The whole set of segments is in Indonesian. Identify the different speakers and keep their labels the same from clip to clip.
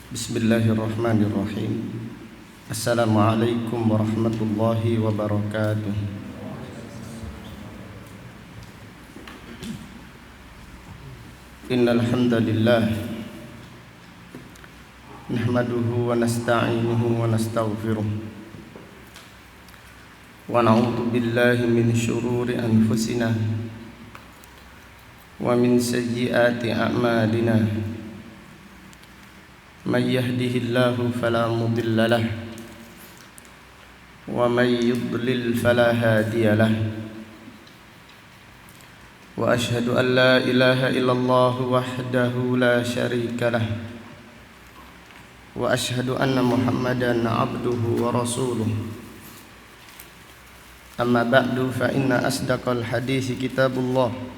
Speaker 1: Bismillahirrahmanirrahim. Assalamualaikum warahmatullahi wabarakatuh. Innal hamdalillah nahmaduhu wa nasta'inuhu wa nastaghfiruh wa na'udzu billahi min syururi anfusina wa min sayyiati a'malina. Man yahdihillahu fala mudilla lahu wa man yudlil fala hadiya lahu. Wa ashhadu an la ilaha illallah wahdahu la syarika lahu wa ashhadu anna Muhammadan abduhu wa rasuluh. Amma ba'du fa inna asdaqal hadisi kitabullah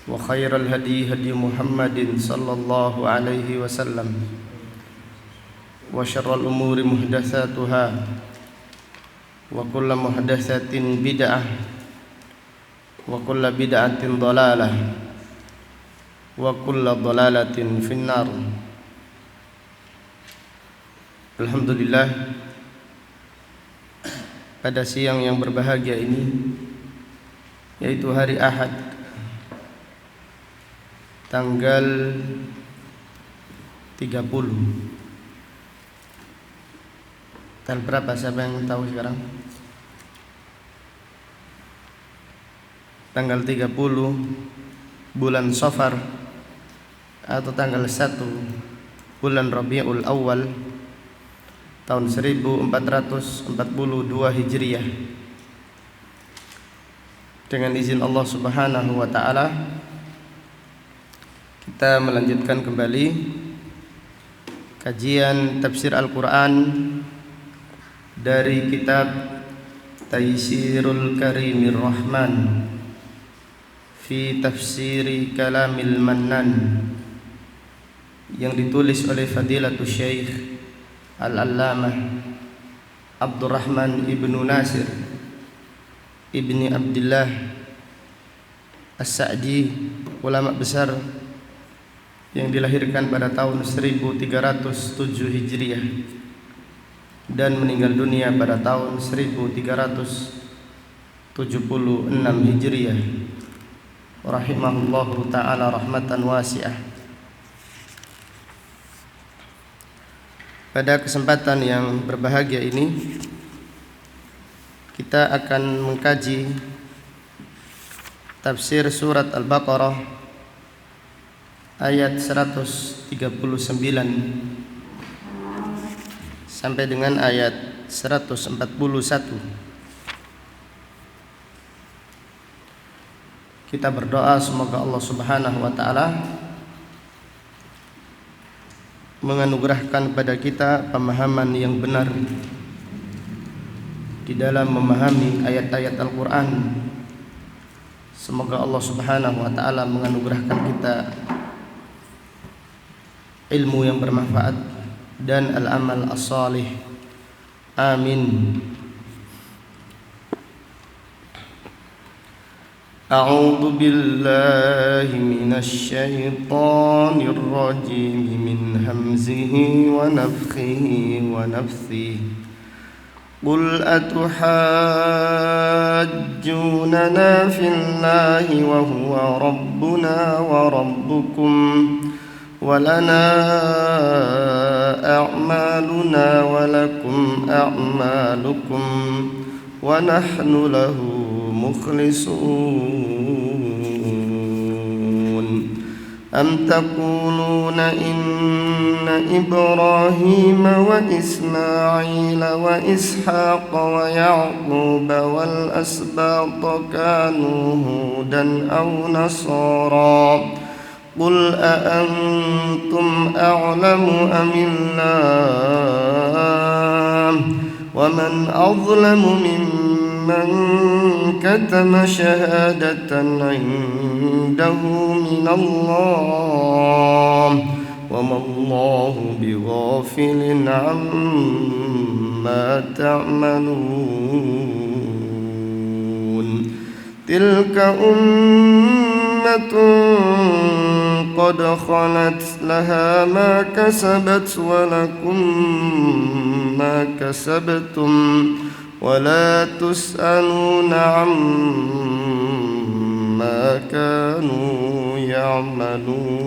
Speaker 1: wa khairal hadi hadi Muhammadin sallallahu alaihi wasallam wa syarrul umuri muhdatsatuha wa kullu muhdatsatin bid'ah wa kullu bid'atin dhalalah wa kullu dhalalatin finnar. Alhamdulillah, pada siang yang berbahagia ini, yaitu hari Ahad tanggal 30. Tanggal berapa, siapa yang tahu sekarang? Tanggal 30 bulan Safar atau tanggal 1 bulan Rabiul Awal tahun 1442 Hijriah. Dengan izin Allah Subhanahu wa taala, kita melanjutkan kembali kajian tafsir Al-Quran dari kitab Taysirul Karimir Rahman fi Tafsiri Kalamil Mannan, yang ditulis oleh Fadilatul Syekh Al-Allamah Abdurrahman ibnu Nasir ibni Abdillah As-Sa'di, ulama besar yang dilahirkan pada tahun 1307 Hijriah dan meninggal dunia pada tahun 1376 Hijriah, rahimahullahu ta'ala rahmatan wasi'ah. Pada kesempatan yang berbahagia ini, kita akan mengkaji tafsir surat Al-Baqarah ayat 139 sampai dengan ayat 141. Kita berdoa semoga Allah Subhanahu wa taala menganugerahkan pada kita pemahaman yang benar di dalam memahami ayat-ayat Al-Quran. Semoga Allah Subhanahu wa taala menganugerahkan kita ilmu yang bermanfaat dan al-amal as-salih. Amin. A'udzu billahi minasy syaithanir rajim min hamzihi wa nafthihi wa nafthihi. Qul atuhajjunana fillahi wa huwa rabbuna wa rabbukum ولنا أعمالنا ولكم أعمالكم ونحن له مخلصون أم تقولون إن إبراهيم وإسماعيل وإسحاق ويعقوب والأسباط كانوا هودا أو نصارى قل أأنتم أعلم أم الله ومن أظلم ممن كتم شهادة عنده من الله وما الله بغافل عما تعملون تلك أمة قد خلت لها ما كسبت ولكم ما كسبتم ولا تسألون عما كانوا يعملون.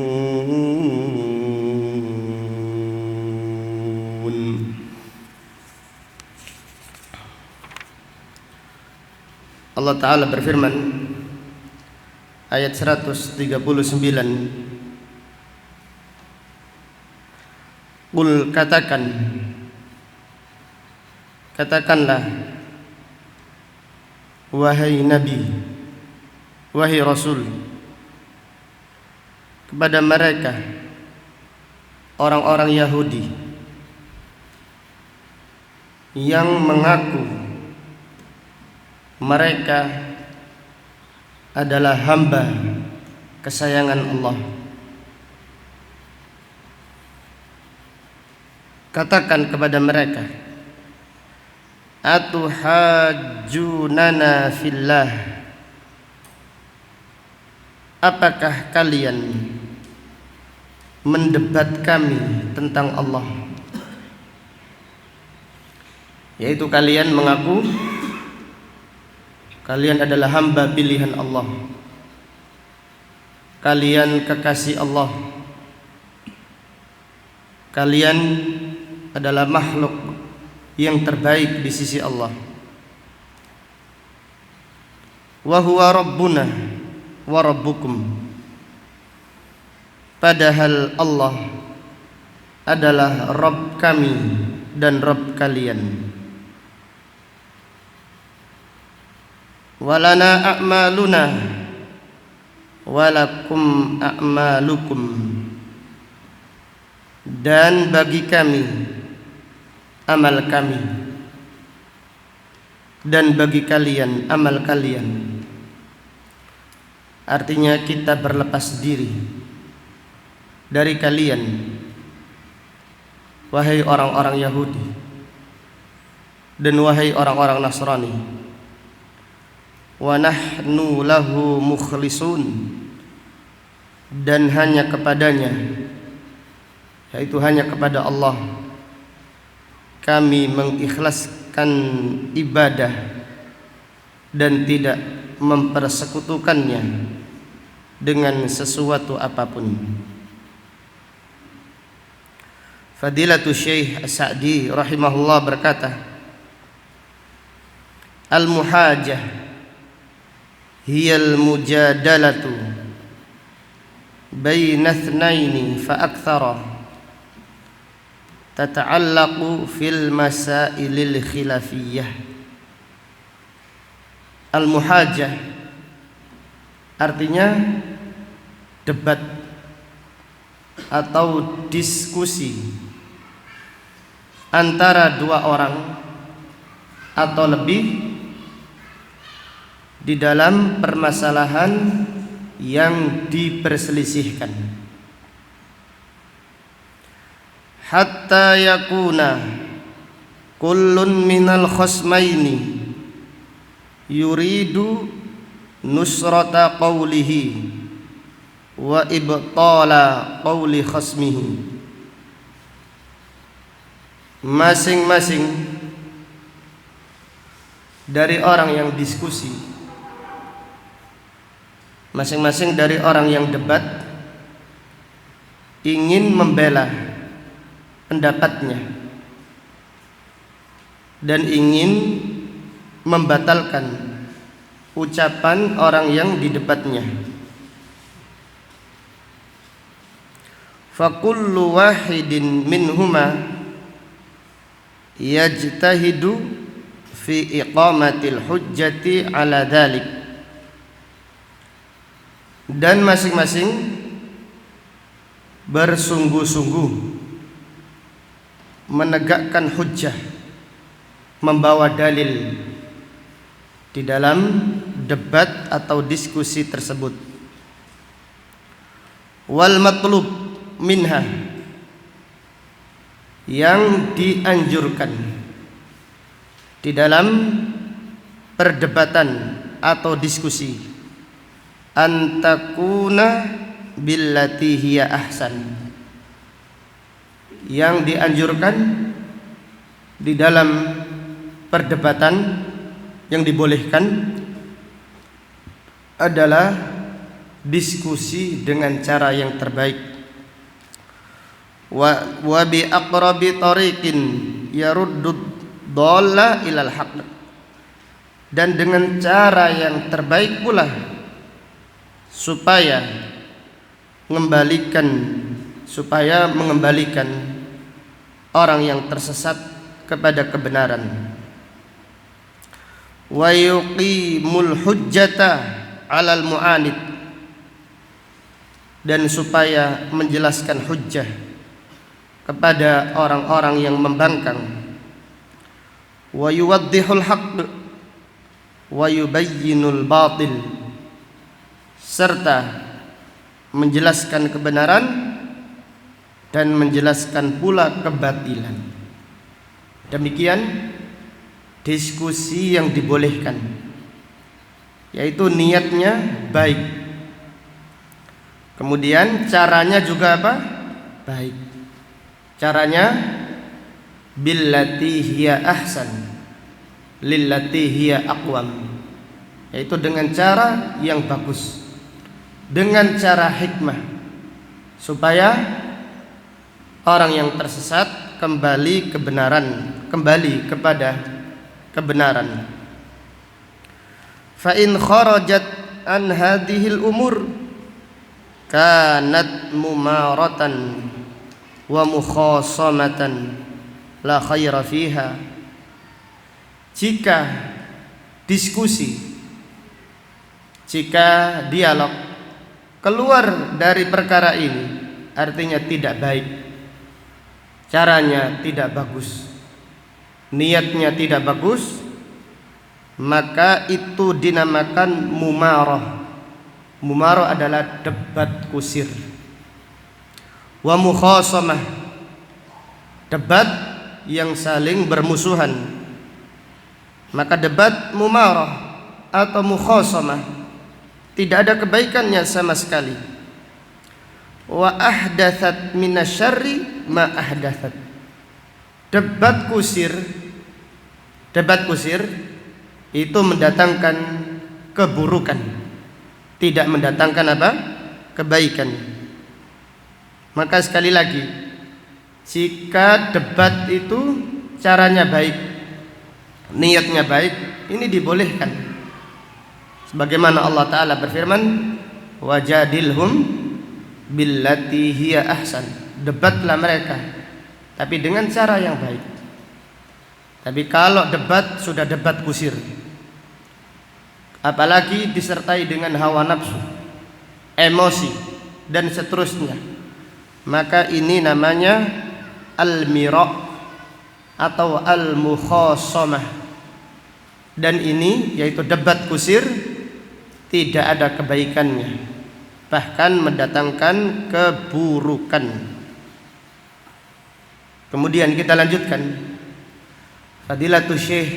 Speaker 1: Allah Ta'ala berfirman ayat 139, Qul katakanlah wahai Nabi, wahai Rasul, kepada mereka orang-orang Yahudi yang mengaku mereka adalah hamba kesayangan Allah. Katakan kepada mereka, atuhajjunana fillah, apakah kalian mendebat kami tentang Allah? Yaitu kalian mengaku kalian adalah hamba pilihan Allah, kalian kekasih Allah, kalian adalah makhluk yang terbaik di sisi Allah. Wa huwa rabbuna wa rabbukum, padahal Allah adalah Rabb kami dan Rabb kalian. Walana a'maluna walakum a'malukum, dan bagi kami amal kami dan bagi kalian amal kalian. Artinya kita berlepas diri dari kalian, wahai orang-orang Yahudi dan wahai orang-orang Nasrani. Wa nahnu lahu mukhlisun, dan hanya kepadanya, yaitu hanya kepada Allah, kami mengikhlaskan ibadah dan tidak mempersekutukannya dengan sesuatu apapun. Fadilatul Syekh As-Sa'di rahimahullah berkata, al-muhajah hiyal mujadalatu baina ithnaini fa aktsara tata'allaqu fil masailil khilafiyah. Al-muhajah artinya debat atau diskusi antara dua orang atau lebih di dalam permasalahan yang diperselisihkan, hatta yakuna kullun minal khasmaini yuridu nusrata qawlihi wa ibtala qawli khasmihi. Masing-masing dari orang yang diskusi, masing-masing dari orang yang debat ingin membela pendapatnya dan ingin membatalkan ucapan orang yang didebatnya. Fa kullu wahidin minhuma yajtahidu fi iqamatil hujjati ala dhalik, dan masing-masing bersungguh-sungguh menegakkan hujjah, membawa dalil di dalam debat atau diskusi tersebut. Wal matlub minha, yang dianjurkan di dalam perdebatan atau diskusi, antakuna billati hiya ahsan. Yang dianjurkan di dalam perdebatan yang dibolehkan adalah diskusi dengan cara yang terbaik. Wa bi aqrabi tariqin yaruddu dhalla ilal haqq. Dan dengan cara yang terbaik pula supaya mengembalikan orang yang tersesat kepada kebenaran. Wa yuqimul hujjata 'alal mu'anid. Dan supaya menjelaskan hujjah kepada orang-orang yang membangkang. Wa yuwaddihul haqq wa yubayyinul batil. Serta menjelaskan kebenaran dan menjelaskan pula kebatilan. Demikian diskusi yang dibolehkan, yaitu niatnya baik, kemudian caranya juga apa? Baik. Caranya billati hiya ahsan lillati hiya aqwam, yaitu dengan cara yang bagus, dengan cara hikmah, supaya orang yang tersesat kembali kepada kebenaran. Fa in kharajat an hadhil umur kanat mumaratan wa mukhasamatan la khaira fiha. Jika diskusi, jika dialog keluar dari perkara ini, artinya tidak baik, caranya tidak bagus, niatnya tidak bagus, maka itu dinamakan mumarah. Mumarah adalah debat kusir. Wa mukhasamah, debat yang saling bermusuhan. Maka debat mumarah atau mukhasamah tidak ada kebaikannya sama sekali. Wa ahdathat minasyarri ma ahdathat. Debat kusir itu mendatangkan keburukan, tidak mendatangkan apa? Kebaikan. Maka sekali lagi, jika debat itu caranya baik, niatnya baik, ini dibolehkan. Sebagaimana Allah Ta'ala berfirman, wajadilhum billati hiya ahsan. Debatlah mereka, tapi dengan cara yang baik. Tapi kalau debat sudah debat kusir, apalagi disertai dengan hawa nafsu, emosi dan seterusnya, maka ini namanya al-mira' atau al-mukhasamah. Dan ini yaitu debat kusir tidak ada kebaikannya, bahkan mendatangkan keburukan. Kemudian kita lanjutkan. Fadilatul Syekh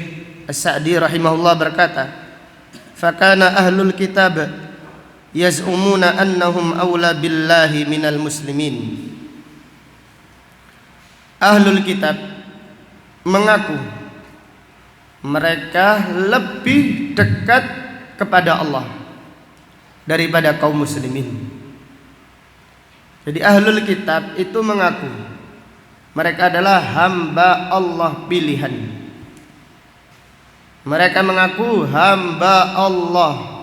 Speaker 1: As-Sa'di rahimahullah berkata, fakana ahlul kitab yaz'umuna annahum awla billahi minal muslimin. Ahlul kitab mengaku mereka lebih dekat kepada Allah daripada kaum muslimin. Jadi ahlul kitab itu mengaku mereka adalah hamba Allah pilihan. Mereka mengaku hamba Allah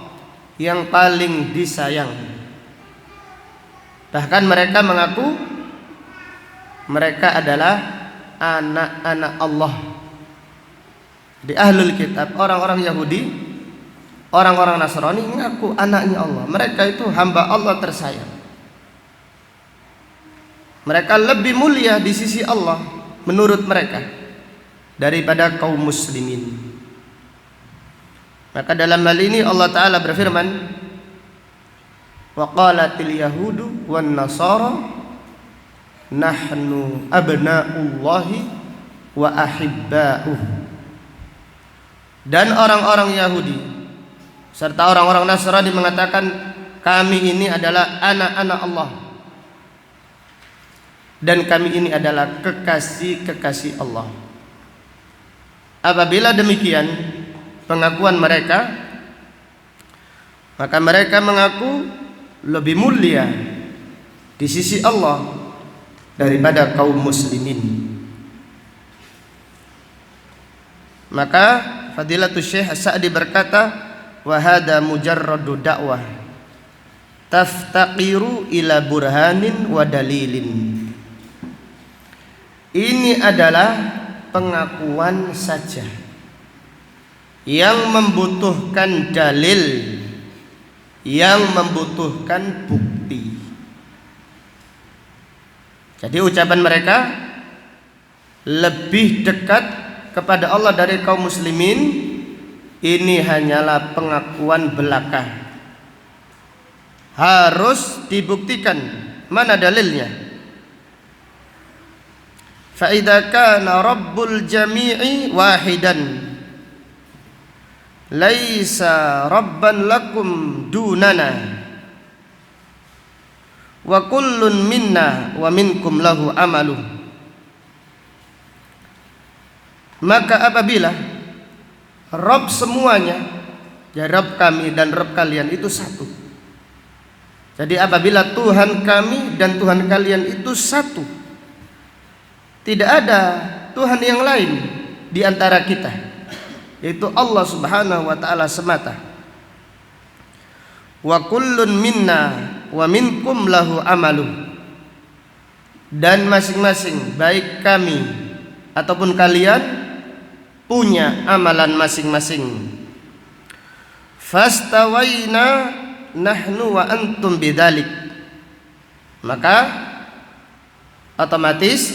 Speaker 1: yang paling disayang. Bahkan mereka mengaku mereka adalah anak-anak Allah. Di ahlul kitab, orang-orang Yahudi, orang-orang Nasrani mengaku anaknya Allah. Mereka itu hamba Allah tersayang. Mereka lebih mulia di sisi Allah menurut mereka daripada kaum muslimin. Maka dalam hal ini Allah Ta'ala berfirman, wa qalatil yahudu wan nasara nahnu abna'ullahi wa ahibba'uh. Dan orang-orang Yahudi serta orang-orang Nasrani mengatakan, kami ini adalah anak-anak Allah dan kami ini adalah kekasih-kekasih Allah. Apabila demikian pengakuan mereka, maka mereka mengaku lebih mulia di sisi Allah daripada kaum muslimin. Maka Fadilatul Syekh As-Sa'di berkata, wa hadha mujarradu da'wah taftaqiru ila burhanin wa dalilin. Ini adalah pengakuan saja yang membutuhkan dalil, yang membutuhkan bukti. Jadi ucapan mereka lebih dekat kepada Allah dari kaum muslimin, ini hanyalah pengakuan belaka. Harus dibuktikan. Mana dalilnya? Fa idza kana rabbul jami'i wahidan laisa rabban lakum dunana wa kullun minna wa minkum lahu amaluh. Maka apabila Rabb semuanya, ya Rabb kami dan Rabb kalian itu satu. Jadi apabila Tuhan kami dan Tuhan kalian itu satu, tidak ada Tuhan yang lain di antara kita, yaitu Allah Subhanahu wa taala semata. Wa kullun minna wa minkum lahu amaluh. Dan masing-masing, baik kami ataupun kalian, punya amalan masing-masing. Fastawaina nahnu wa antum bidzalik. Maka otomatis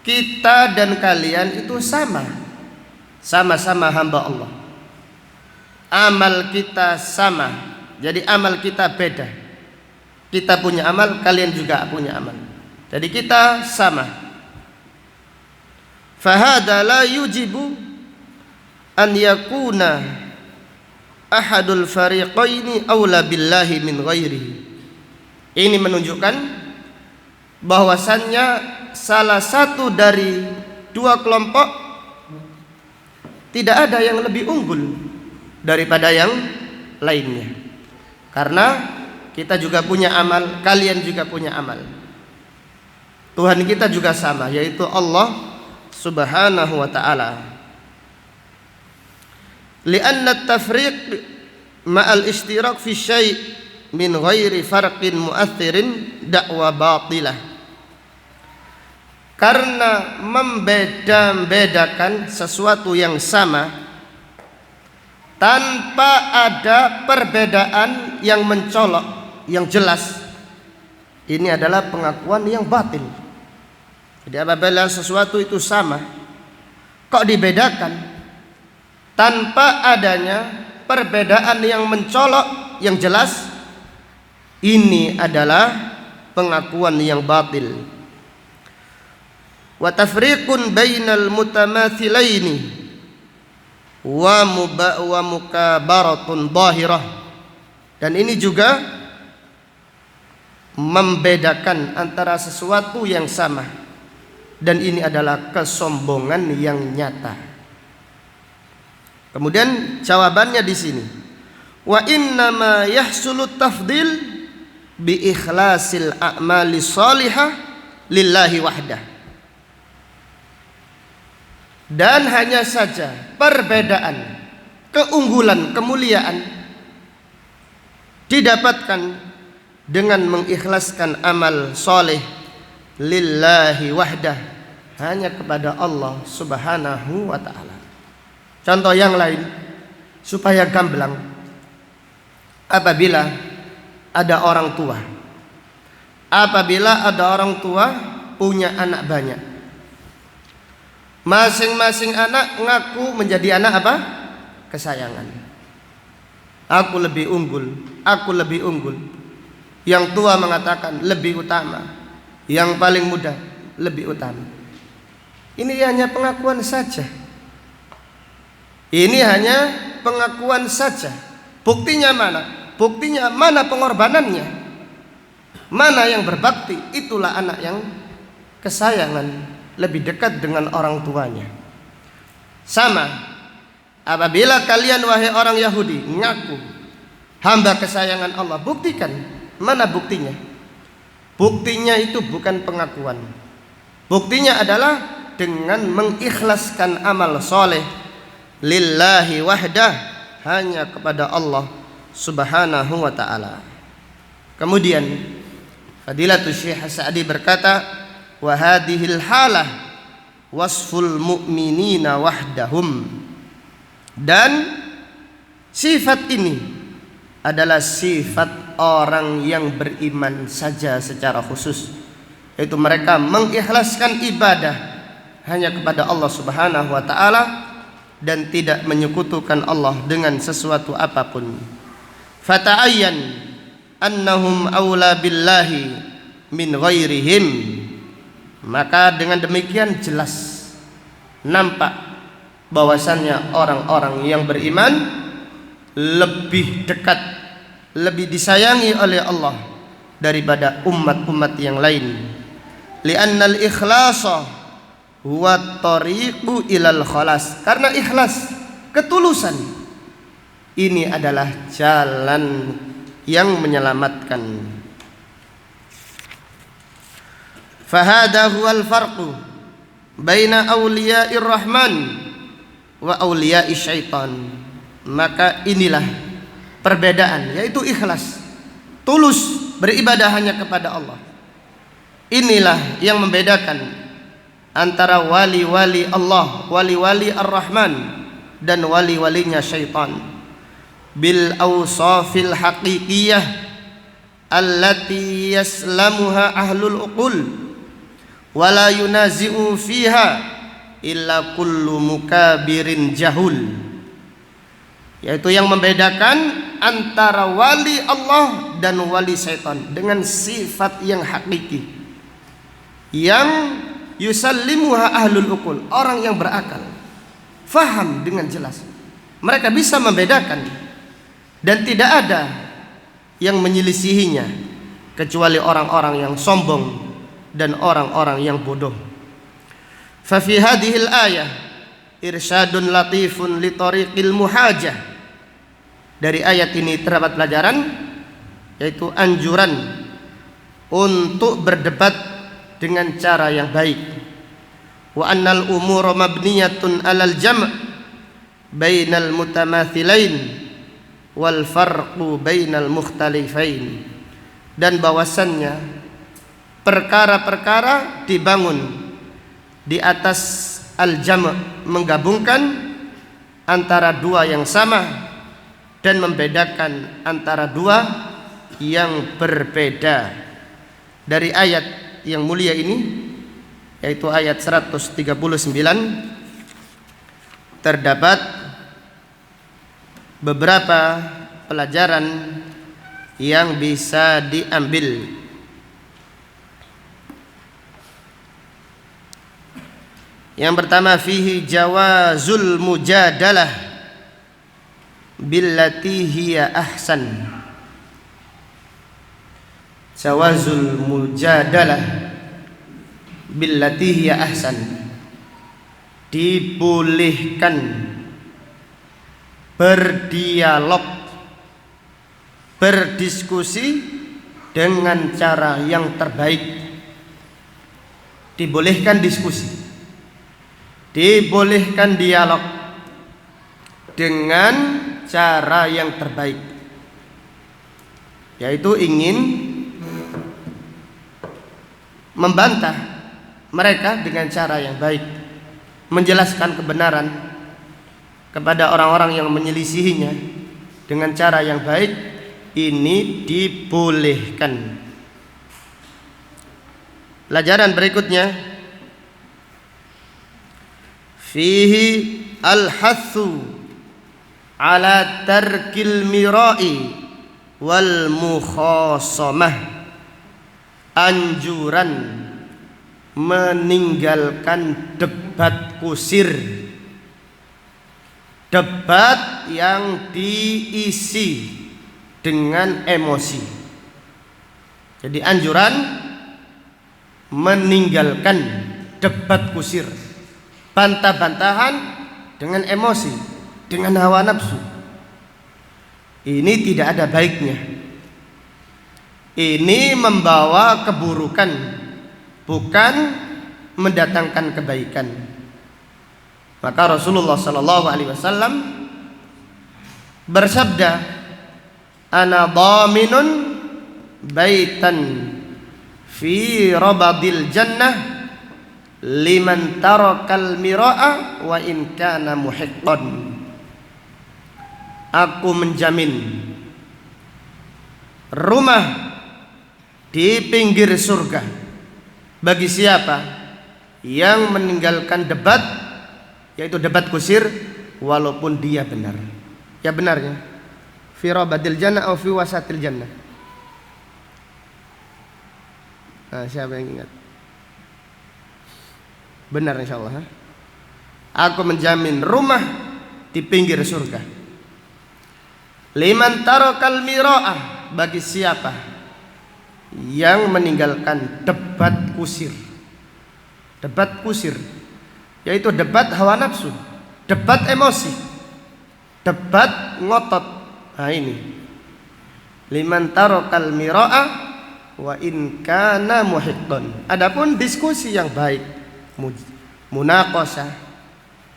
Speaker 1: kita dan kalian itu sama-sama hamba Allah. Amal kita sama. Jadi amal kita beda. Kita punya amal, kalian juga punya amal. Jadi kita sama. Fahada la yujibu an yakuna ahadul fariqaini aula billahi min ghairihi. Ini menunjukkan bahwasannya salah satu dari dua kelompok tidak ada yang lebih unggul daripada yang lainnya. Karena kita juga punya amal, kalian juga punya amal. Tuhan kita juga sama, yaitu Allah Subhanahu wa ta'ala. Lianna at-tafriq ma'al ishtirak fi syai' min ghairi farqin mu'athirin da'wa batilah. Karena membeda-bedakan sesuatu yang sama tanpa ada perbedaan yang mencolok, yang jelas, ini adalah pengakuan yang batil. Jadi apabila sesuatu itu sama, kok dibedakan tanpa adanya perbedaan yang mencolok, yang jelas, ini adalah pengakuan yang batil. Wa tafriqun bainal mutamathilaini wa mukabaratun dhahirah. Dan ini juga membedakan antara sesuatu yang sama, dan ini adalah kesombongan yang nyata. Kemudian jawabannya di sini, wa innama yahsulu tafdil bi ikhlasil a'mali shalihah lillahi wahdah. Dan hanya saja perbedaan, keunggulan, kemuliaan didapatkan dengan mengikhlaskan amal soleh lillahi wahdah, hanya kepada Allah Subhanahu wa ta'ala. Contoh yang lain supaya gamblang. Apabila ada orang tua punya anak banyak, masing-masing anak ngaku menjadi anak apa? Kesayangan. Aku lebih unggul. Yang tua mengatakan lebih utama, yang paling muda lebih utama. Ini hanya pengakuan saja. Buktinya mana? buktinya mana pengorbanannya, mana yang berbakti, itulah anak yang kesayangan, lebih dekat dengan orang tuanya. Sama apabila kalian wahai orang Yahudi ngaku hamba kesayangan Allah, buktikan. Mana buktinya? Buktinya itu bukan pengakuan. Buktinya adalah dengan mengikhlaskan amal soleh lillahi wahdah, hanya kepada Allah subhanahu wa ta'ala. Kemudian Fadilatul Syekh Sa'di berkata, wa hadhil halah wasful mu'minina wahdahum. Dan sifat ini adalah sifat orang yang beriman saja secara khusus, yaitu mereka mengikhlaskan ibadah hanya kepada Allah subhanahu wa ta'ala dan tidak menyekutukan Allah dengan sesuatu apapun. Fata'ayyan annahum awla billahi min ghairihim. Maka dengan demikian jelas nampak bahwasannya orang-orang yang beriman lebih dekat, lebih disayangi oleh Allah daripada umat-umat yang lain. Li'annal ikhlasa huwa tariqu ilal khalas. Karena ikhlas, ketulusan, ini adalah jalan yang menyelamatkan. Fahada huwal farqu baina awliya'ir rahman wa awliya'i syaitan. Maka inilah perbedaan, yaitu ikhlas, tulus beribadah hanya kepada Allah. Inilah yang membedakan antara wali-wali Allah, wali-wali Ar-Rahman, dan wali-walinya syaitan. Bil awsafil haqiqiyah allati yaslamuha ahlul uqul wala yunazi'u fiha illa kullu mukabirin jahul. Yaitu yang membedakan antara wali Allah dan wali syaitan dengan sifat yang hakiki, yang yusallimuha ahlul uqul, orang yang berakal, faham dengan jelas. Mereka bisa membedakan dan tidak ada yang menyelisihinya kecuali orang-orang yang sombong dan orang-orang yang bodoh. Fa fi hadhil ayah irsyadun latifun li tariqil muhajah. Dari ayat ini terdapat pelajaran, yaitu anjuran untuk berdebat dengan cara yang baik. Wa annal umura mabniyatun alal jam' bainal mutamathilain wal farqu bainal mukhtalifain. Dan bahwasannya perkara-perkara dibangun di atas al-jam', menggabungkan antara dua yang sama dan membedakan antara dua yang berbeda. Dari ayat yang mulia ini, yaitu ayat 139, terdapat beberapa pelajaran yang bisa diambil. Yang pertama, fihi jawazul mujadalah billati hiya ahsan. Jawazul mujadalah billati hiya ahsan, dibolehkan berdialog, berdiskusi dengan cara yang terbaik. Dibolehkan diskusi, dibolehkan dialog dengan cara yang terbaik, yaitu ingin membantah mereka dengan cara yang baik, menjelaskan kebenaran kepada orang-orang yang menyelisihinya dengan cara yang baik. Ini dibolehkan. Pelajaran berikutnya, fihi al-hathu ala tarkil mirai wal mukhasamah. Anjuran meninggalkan debat kusir, debat yang diisi dengan emosi. Jadi anjuran meninggalkan debat kusir, bantah-bantahan dengan emosi, dengan hawa nafsu. Ini tidak ada baiknya. Ini membawa keburukan, bukan mendatangkan kebaikan. Maka Rasulullah sallallahu alaihi wasallam bersabda, "Ana dhaminun baitan fi rabadil jannah liman tarakal mira'a wa in kana muhiqqan." Aku menjamin rumah di pinggir surga bagi siapa yang meninggalkan debat, yaitu debat kusir, walaupun dia benar. Ya benarnya fi rabadil jannah atau fi wasatil jannah. Nah, siapa yang ingat? Benar insyaallah. Aku menjamin rumah di pinggir surga. Liman tarakal mira'ah, bagi siapa yang meninggalkan debat kusir. Debat kusir yaitu debat hawa nafsu, debat emosi, debat ngotot. Nah ini liman tarakal mira'ah wa in kana muhiqqan. Adapun diskusi yang baik, munaqashah,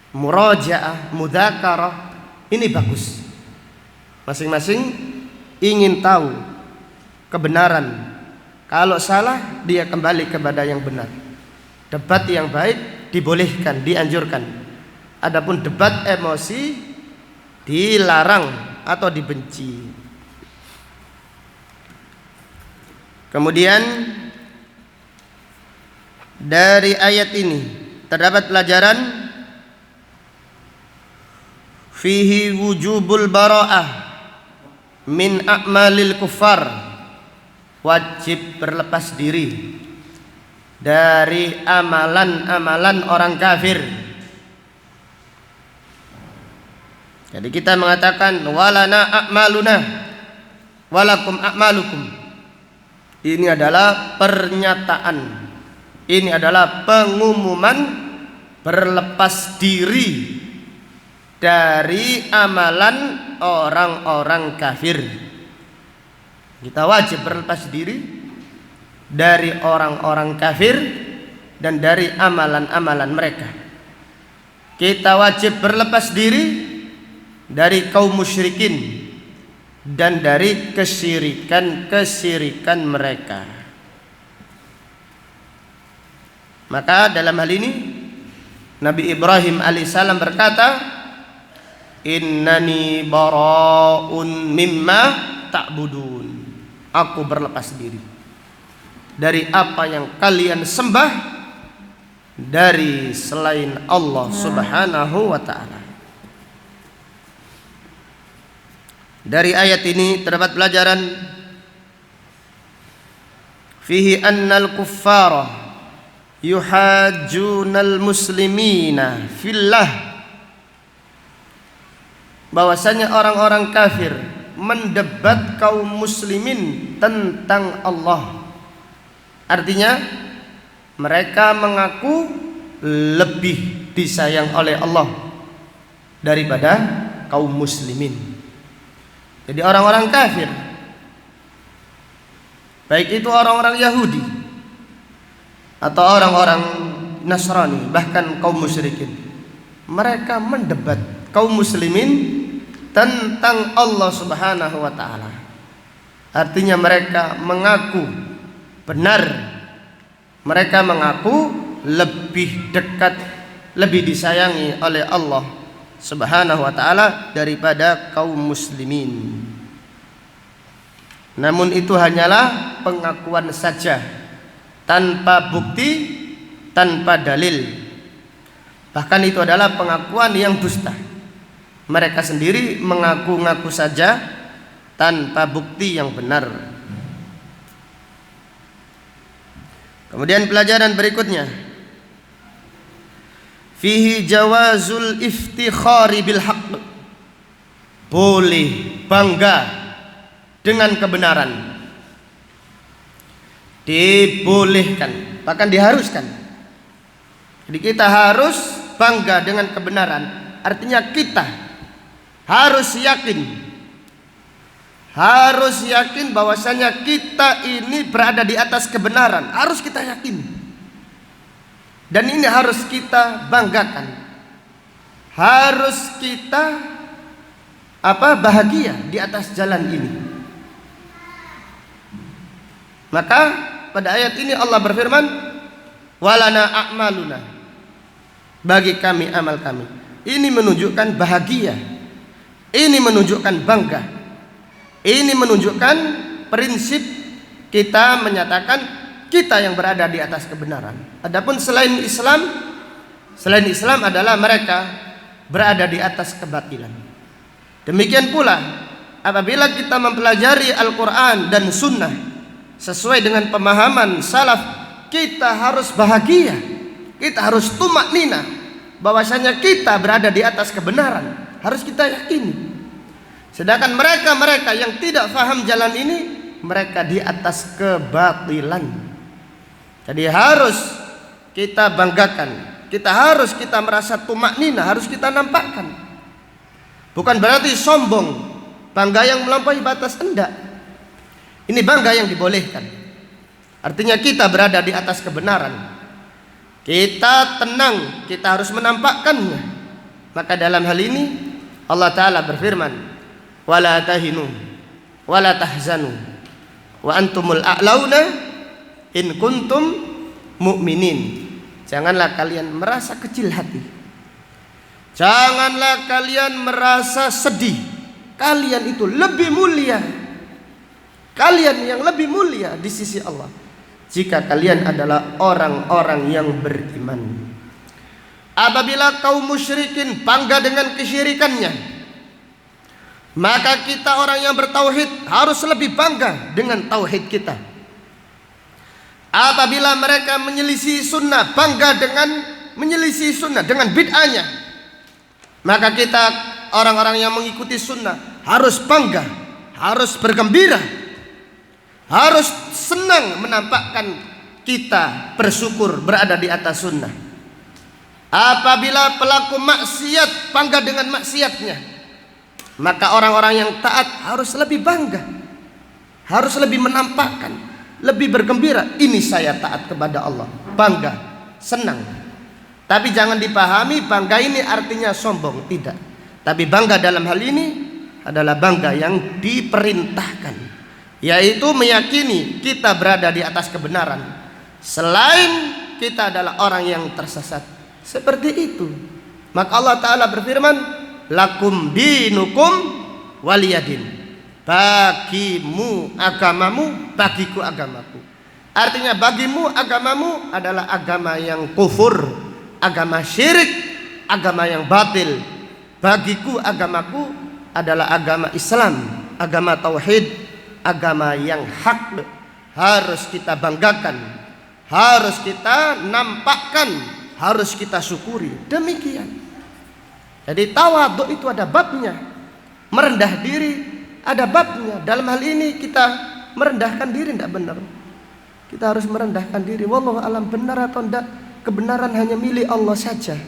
Speaker 1: murajaah, mudzakarah, ini bagus. Masing-masing ingin tahu kebenaran. Kalau salah, dia kembali kepada yang benar. Debat yang baik dibolehkan, dianjurkan. Adapun debat emosi dilarang atau dibenci. Kemudian dari ayat ini terdapat pelajaran fihi wujubul bara'ah min a'malil kuffar, wajib berlepas diri dari amalan-amalan orang kafir. Jadi kita mengatakan walana a'maluna walakum a'malukum. Ini adalah pernyataan, ini adalah pengumuman berlepas diri dari amalan orang-orang kafir. Kita wajib berlepas diri dari orang-orang kafir dan dari amalan-amalan mereka. Kita wajib berlepas diri dari kaum musyrikin dan dari kesyirikan mereka. Maka dalam hal ini Nabi Ibrahim alaihissalam berkata, innani bara'un mimma ta'budun. Aku berlepas diri dari apa yang kalian sembah dari selain Allah Subhanahu wa ta'ala. Dari ayat ini terdapat pelajaran fihi annal kuffara yuhajjunal muslimina fillah, bahwasanya orang-orang kafir mendebat kaum muslimin tentang Allah. Artinya mereka mengaku lebih disayang oleh Allah daripada kaum muslimin. Jadi orang-orang kafir, baik itu orang-orang Yahudi atau orang-orang Nasrani, bahkan kaum musyrikin, mereka mendebat kaum muslimin tentang Allah Subhanahu wa ta'ala. Artinya mereka mengaku benar, mereka mengaku lebih dekat, lebih disayangi oleh Allah Subhanahu wa ta'ala daripada kaum muslimin. Namun itu hanyalah pengakuan saja, tanpa bukti, tanpa dalil. Bahkan itu adalah pengakuan yang dusta. Mereka sendiri mengaku-ngaku saja tanpa bukti yang benar. Kemudian pelajaran berikutnya, fihi jawazul iftikhari bil haqq, boleh bangga dengan kebenaran. Dibolehkan, bahkan diharuskan. Jadi kita harus bangga dengan kebenaran. Artinya kita harus yakin bahwasanya kita ini berada di atas kebenaran. Harus kita yakin. Dan ini harus kita banggakan. Harus kita bahagia di atas jalan ini. Maka pada ayat ini Allah berfirman, walana a'maluna, bagi kami amal kami. Ini menunjukkan bahagia, ini menunjukkan bangga, ini menunjukkan prinsip kita menyatakan kita yang berada di atas kebenaran. Adapun selain Islam adalah mereka berada di atas kebatilan. Demikian pula apabila kita mempelajari Al-Quran dan Sunnah sesuai dengan pemahaman salaf, kita harus bahagia, kita harus tumaknina bahwasanya kita berada di atas kebenaran. Harus kita yakini. Sedangkan mereka yang tidak paham jalan ini, mereka di atas kebatilan. Jadi harus kita banggakan, kita merasa tumaknina, harus kita nampakkan. Bukan berarti sombong, bangga yang melampaui batas, enggak. Ini bangga yang dibolehkan. Artinya kita berada di atas kebenaran. Kita tenang, kita harus menampakkannya. Maka dalam hal ini Allah Ta'ala berfirman, wala tahinu wala tahzanu wa antumul a'launa in kuntum mu'minin. Janganlah kalian merasa kecil hati, janganlah kalian merasa sedih. Kalian itu lebih mulia, kalian yang lebih mulia di sisi Allah jika kalian adalah orang-orang yang beriman. Apabila kaum musyrikin bangga dengan kesyirikannya, maka kita orang yang bertauhid harus lebih bangga dengan tauhid kita. Apabila mereka menyelisih sunnah, bangga dengan menyelisih sunnah dengan bid'ahnya, maka kita orang-orang yang mengikuti sunnah harus bangga, harus bergembira, harus senang menampakkan kita bersyukur berada di atas sunnah. Apabila pelaku maksiat bangga dengan maksiatnya, maka orang-orang yang taat harus lebih bangga, harus lebih menampakkan, lebih bergembira. Ini saya taat kepada Allah, bangga, senang. Tapi jangan dipahami bangga ini artinya sombong, tidak. Tapi bangga dalam hal ini adalah bangga yang diperintahkan, yaitu meyakini kita berada di atas kebenaran, selain kita adalah orang yang tersesat. Seperti itu. Maka Allah Ta'ala berfirman, lakum dinukum waliyadin, bagimu agamamu, bagiku agamaku. Artinya bagimu agamamu adalah agama yang kufur, agama syirik, agama yang batil. Bagiku agamaku adalah agama Islam, agama tauhid, agama yang hak. Harus kita banggakan, harus kita nampakkan, harus kita syukuri. Demikian. Jadi tawadhu itu ada babnya, merendah diri ada babnya. Dalam hal ini kita merendahkan diri tidak benar. Kita harus merendahkan diri. Wallahu alam, benar atau tidak, kebenaran hanya milik Allah saja.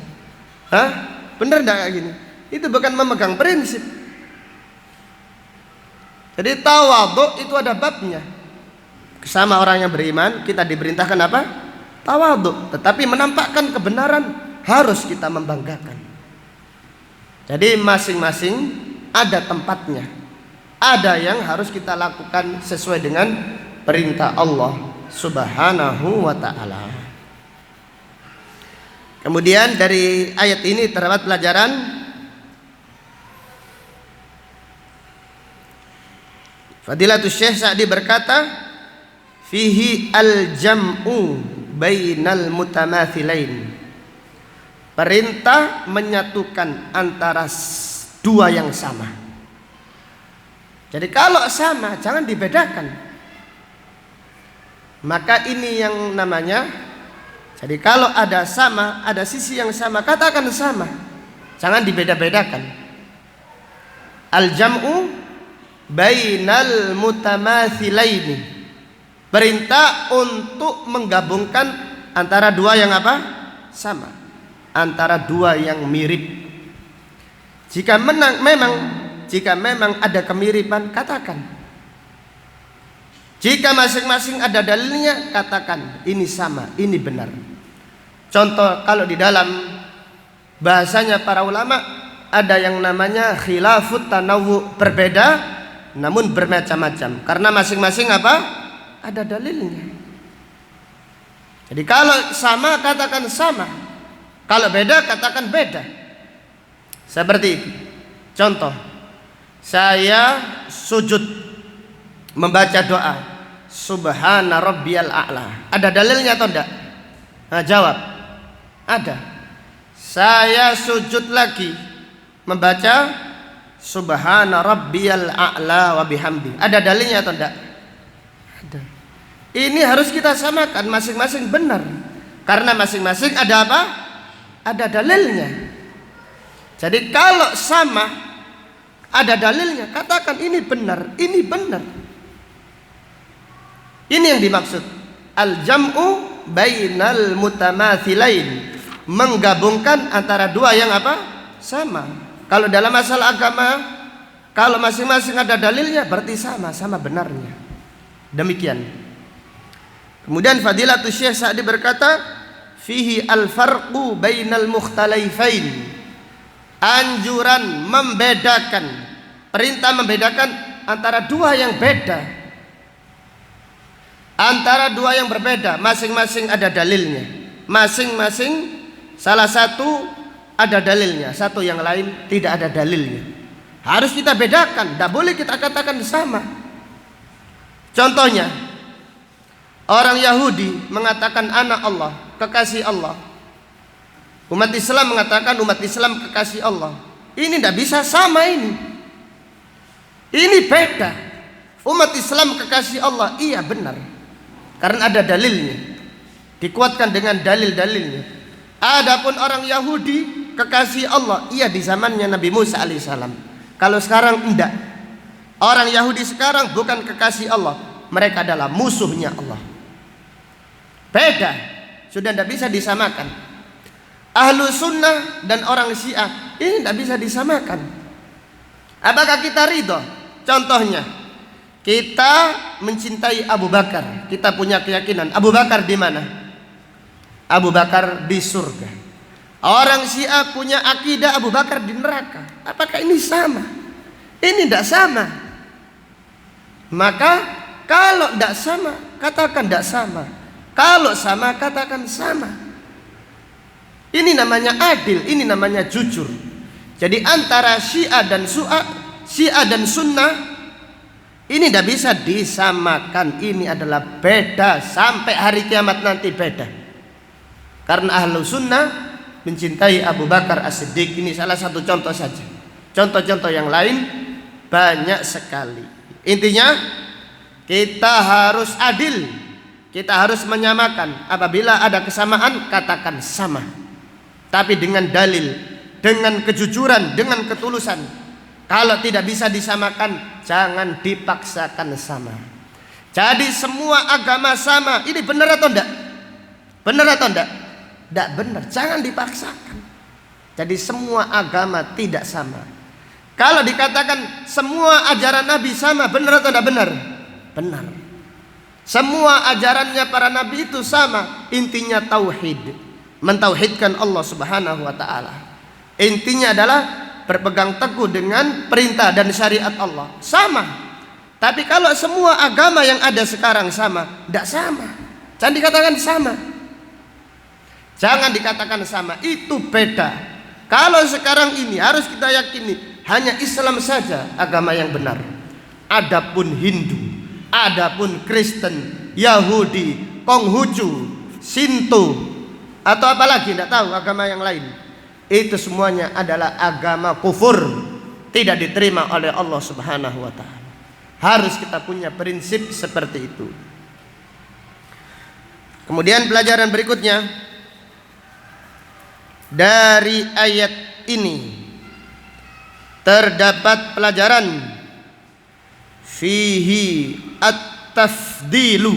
Speaker 1: Hah? Benar tidak kayak gini? Itu bukan memegang prinsip. Jadi tawadhu itu ada babnya. Sama orang yang beriman, kita diperintahkan apa? Tawadhu. Tetapi menampakkan kebenaran harus kita membanggakan. Jadi masing-masing ada tempatnya. Ada yang harus kita lakukan sesuai dengan perintah Allah Subhanahu wa ta'ala. Kemudian dari ayat ini terdapat pelajaran Fadilatul Syekh Sa'di berkata, fihi al-jam'u bainal mutamathilain. Perintah menyatukan antara dua yang sama. Jadi kalau sama jangan dibedakan. Maka ini yang namanya, jadi kalau ada sama, ada sisi yang sama, katakan sama. Jangan dibeda-bedakan. Al-jam'u bainal mutamathilaini. Perintah untuk menggabungkan antara dua yang apa? Sama. Antara dua yang mirip. Jika memang ada kemiripan, katakan. Jika masing-masing ada dalilnya, katakan ini sama, ini benar. Contoh, kalau di dalam bahasanya para ulama ada yang namanya khilafut tanawwu, berbeda namun bermacam-macam, karena masing-masing apa? Ada dalilnya. Jadi kalau sama katakan sama, kalau beda katakan beda. Seperti itu. Contoh, saya sujud membaca doa Subhana rabbiyal a'la. Ada dalilnya atau enggak? Nah, jawab. Ada. Saya sujud lagi membaca Subhana rabbiyal a'la wa bihamdi. Ada dalilnya atau enggak? Ada. Ini harus kita samakan, masing-masing benar. Karena masing-masing ada apa? Ada dalilnya. Jadi kalau sama, ada dalilnya, katakan ini benar, ini benar. Ini yang dimaksud al-jam'u bainal mutamathilain, menggabungkan antara dua yang apa? Sama. Kalau dalam masalah agama, kalau masing-masing ada dalilnya, berarti sama benarnya. Demikian. Kemudian Fadilatul Syekh Sa'di berkata, fihi al-farqu bainal mukhtalaifain. Anjuran membedakan, perintah membedakan antara dua yang beda, antara dua yang berbeda, masing-masing ada dalilnya, masing-masing salah satu ada dalilnya, satu yang lain tidak ada dalilnya. Harus kita bedakan, tidak boleh kita katakan sama. Contohnya, orang Yahudi mengatakan anak Allah, kekasih Allah. Umat Islam mengatakan umat Islam kekasih Allah. Ini tidak bisa sama ini. Ini beda. Umat Islam kekasih Allah, iya benar. Karena ada dalilnya. Dikuatkan dengan dalil-dalilnya. Adapun orang Yahudi kekasih Allah, iya di zamannya Nabi Musa alaihissalam. Kalau sekarang tidak. Orang Yahudi sekarang bukan kekasih Allah. Mereka adalah musuhnya Allah. Beda. Sudah tidak bisa disamakan. Ahlu sunnah dan orang syiah ini tidak bisa disamakan. Apakah kita ridho? Contohnya, kita mencintai Abu Bakar, kita punya keyakinan Abu Bakar di mana? Abu Bakar di surga. Orang syiah punya akidah Abu Bakar di neraka. Apakah ini sama? Ini tidak sama. Maka kalau tidak sama, katakan tidak sama. Kalau sama, katakan sama. Ini namanya adil, ini namanya jujur. Jadi antara Syiah dan Sunnah ini tidak bisa disamakan. Ini adalah beda sampai hari kiamat nanti beda. Karena ahlu sunnah mencintai Abu Bakar As-Siddiq. Ini salah satu contoh saja. Contoh-contoh yang lain banyak sekali. Intinya kita harus adil, kita harus menyamakan. Apabila ada kesamaan, katakan sama. Tapi dengan dalil, dengan kejujuran, dengan ketulusan. Kalau tidak bisa disamakan, jangan dipaksakan sama. Jadi semua agama sama. Ini benar atau enggak? Benar atau enggak? Enggak benar, jangan dipaksakan. Jadi semua agama tidak sama. Kalau dikatakan semua ajaran Nabi sama, benar atau enggak benar? Benar. Semua ajarannya para Nabi itu sama. Intinya tauhid, mentauhidkan Allah Subhanahu wa taala. Intinya adalah berpegang teguh dengan perintah dan syariat Allah. Sama. Tapi kalau semua agama yang ada sekarang sama, tidak sama. Jangan dikatakan sama. Jangan dikatakan sama, itu beda. Kalau sekarang ini harus kita yakini hanya Islam saja agama yang benar. Adapun Hindu, adapun Kristen, Yahudi, Konghucu, Sinto, atau apalagi tidak tahu agama yang lain, itu semuanya adalah agama kufur, tidak diterima oleh Allah Subhanahu wa taala. Harus kita punya prinsip seperti itu. Kemudian pelajaran berikutnya dari ayat ini terdapat pelajaran fihi at-tafdilu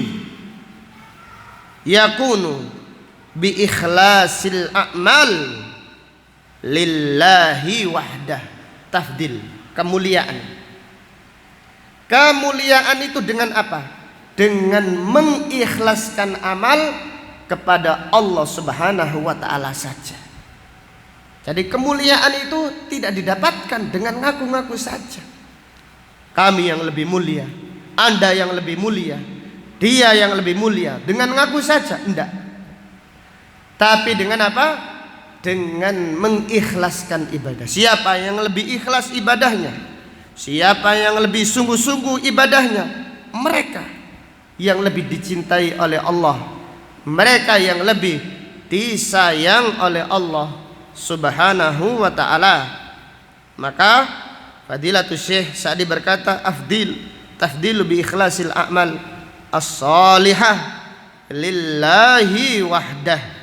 Speaker 1: yakunu bi ikhlasil a'mal lillahi wahdah. Tafdil, kemuliaan. Kemuliaan itu dengan apa? Dengan mengikhlaskan amal kepada Allah Subhanahu wa taala saja. Jadi kemuliaan itu tidak didapatkan dengan ngaku-ngaku saja. Kami yang lebih mulia, Anda yang lebih mulia, dia yang lebih mulia, dengan ngaku saja enggak. Tapi dengan apa? Dengan mengikhlaskan ibadah. Siapa yang lebih ikhlas ibadahnya, siapa yang lebih sungguh-sungguh ibadahnya, mereka yang lebih dicintai oleh Allah, mereka yang lebih disayang oleh Allah Subhanahu wa ta'ala. Maka Fadilatul Syekh Sa'di berkata, tafdilu bi ikhlasil a'mal as-salihah lillahi wahdah.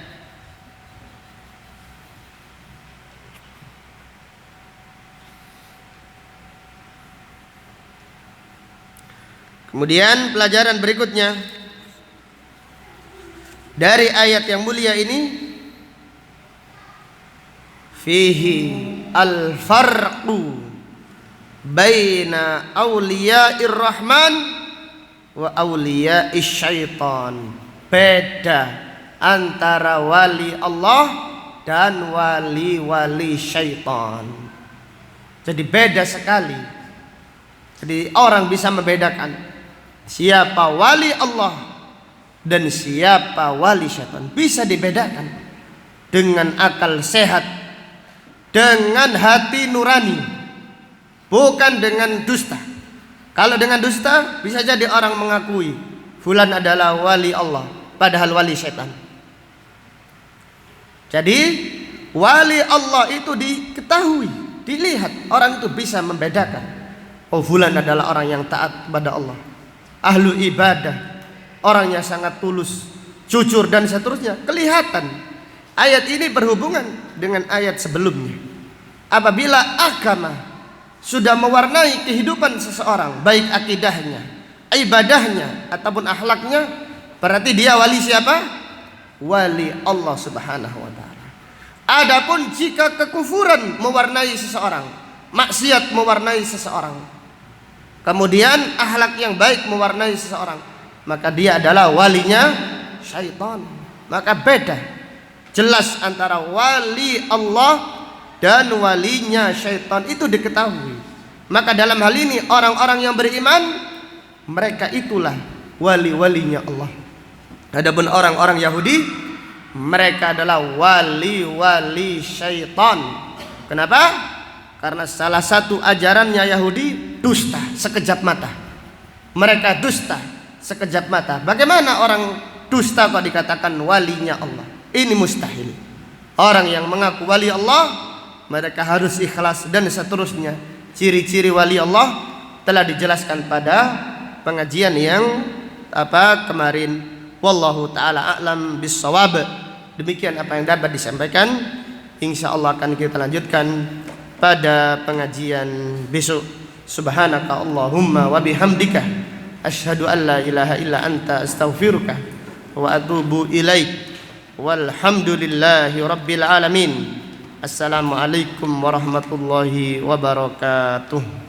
Speaker 1: Kemudian pelajaran berikutnya dari ayat yang mulia ini, fihi al-farqu baina awliya'ir rahman wa awliya'is syaitan. Beda antara wali Allah dan wali-wali syaitan. Jadi beda sekali. Jadi orang bisa membedakan siapa wali Allah dan siapa wali syaitan. Bisa dibedakan dengan akal sehat, dengan hati nurani, bukan dengan dusta. Kalau dengan dusta bisa jadi orang mengakui fulan adalah wali Allah padahal wali syaitan. Jadi wali Allah itu diketahui, dilihat, orang itu bisa membedakan. Oh, fulan adalah orang yang taat kepada Allah, ahlu ibadah, orangnya sangat tulus, jujur dan seterusnya. Kelihatan. Ayat ini berhubungan dengan ayat sebelumnya. Apabila agama sudah mewarnai kehidupan seseorang, baik akidahnya, ibadahnya ataupun akhlaknya, berarti dia wali siapa? Wali Allah Subhanahu wa taala. Adapun jika kekufuran mewarnai seseorang, maksiat mewarnai seseorang, kemudian akhlak yang baik mewarnai seseorang, maka dia adalah walinya syaitan. Maka beda jelas antara wali Allah dan walinya syaitan, itu diketahui. Maka dalam hal ini orang-orang yang beriman, mereka itulah wali-walinya Allah. Adapun orang-orang Yahudi, mereka adalah wali-wali syaitan. Kenapa? Karena salah satu ajarannya Yahudi dusta sekejap mata. Mereka dusta sekejap mata. Bagaimana orang dusta kok dikatakan walinya Allah? Ini mustahil. Orang yang mengaku wali Allah, mereka harus ikhlas dan seterusnya. Ciri-ciri wali Allah telah dijelaskan pada pengajian yang kemarin. Wallahu ta'ala a'lam bis-shawab. Demikian apa yang dapat disampaikan. Insyaallah akan kita lanjutkan pada pengajian besok. Subhanaka Allahumma wa bihamdika asyhadu an la ilaha illa anta astaghfiruka wa atubu ilaik. Walhamdulillahi rabbil alamin. Assalamualaikum warahmatullahi wabarakatuh.